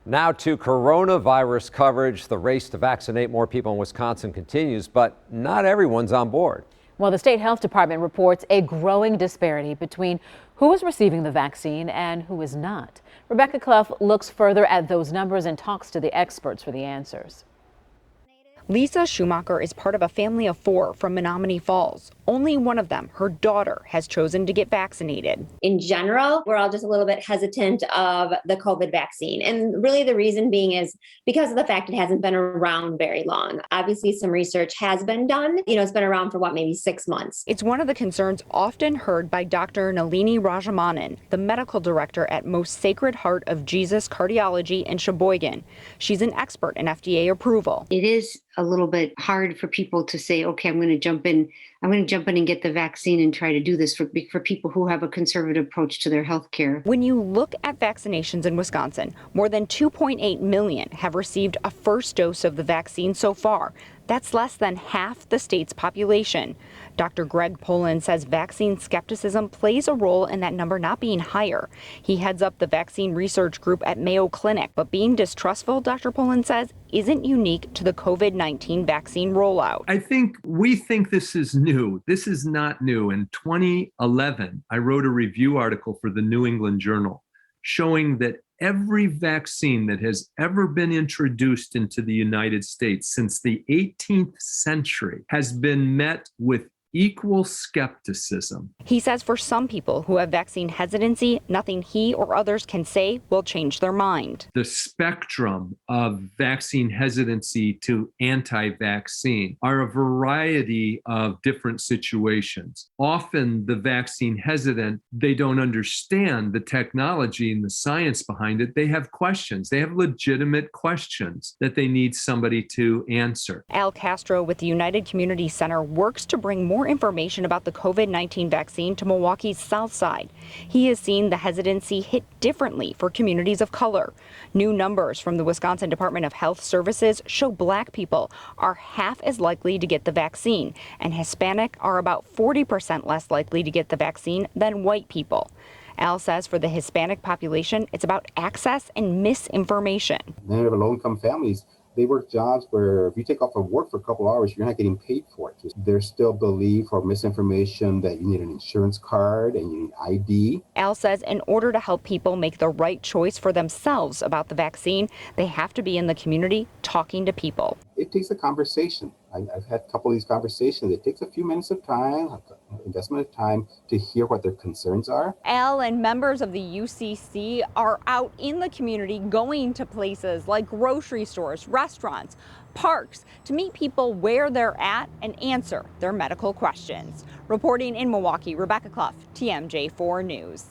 Now to coronavirus coverage. The race to vaccinate more people in Wisconsin continues, but not everyone's on board. Well, the state health department reports a growing disparity between who is receiving the vaccine and who is not. Rebecca Clough looks further at those numbers and talks to the experts for the answers. Lisa Schumacher is part of a family of 4 from Menominee Falls. Only one of them, her daughter, has chosen to get vaccinated. In general, we're all just a little bit hesitant of the COVID vaccine. And really the reason being is because of the fact it hasn't been around very long. Obviously, some research has been done. It's been around for maybe 6 months. It's one of the concerns often heard by Dr. Nalini Rajamanan, the medical director at Most Sacred Heart of Jesus Cardiology in Sheboygan. She's an expert in FDA approval. It is a little bit hard for people to say, okay, I'm going to jump in and get the vaccine and try to do this for people who have a conservative approach to their health care. When you look at vaccinations in Wisconsin, more than 2.8 million have received a first dose of the vaccine so far. That's less than half the state's population. Dr. Greg Polin says vaccine skepticism plays a role in that number not being higher. He heads up the vaccine research group at Mayo Clinic, but being distrustful, Dr. Polin says, isn't unique to the COVID-19 vaccine rollout. We think this is new. This is not new. In 2011, I wrote a review article for the New England Journal showing that every vaccine that has ever been introduced into the United States since the 18th century has been met with equal skepticism. He says for some people who have vaccine hesitancy, nothing he or others can say will change their mind. The spectrum of vaccine hesitancy to anti-vaccine are a variety of different situations. Often the vaccine hesitant, they don't understand the technology and the science behind it. They have questions. They have legitimate questions that they need somebody to answer. Al Castro with the United Community Center works to bring more information about the COVID-19 vaccine to Milwaukee's South Side. He has seen the hesitancy hit differently for communities of color. New numbers from the Wisconsin Department of Health Services show Black people are half as likely to get the vaccine, and Hispanic are about 40% less likely to get the vaccine than white people. Al says for the Hispanic population, it's about access and misinformation. Many of the low-income families, they work jobs where if you take off of work for a couple hours, you're not getting paid for it. There's still belief or misinformation that you need an insurance card and you need ID. Al says in order to help people make the right choice for themselves about the vaccine, they have to be in the community talking to people. It takes a conversation. I've had a couple of these conversations. It takes a few minutes of time, investment of time to hear what their concerns are. Al and members of the UCC are out in the community going to places like grocery stores, restaurants, parks to meet people where they're at and answer their medical questions. Reporting in Milwaukee, Rebecca Clough, TMJ4 News.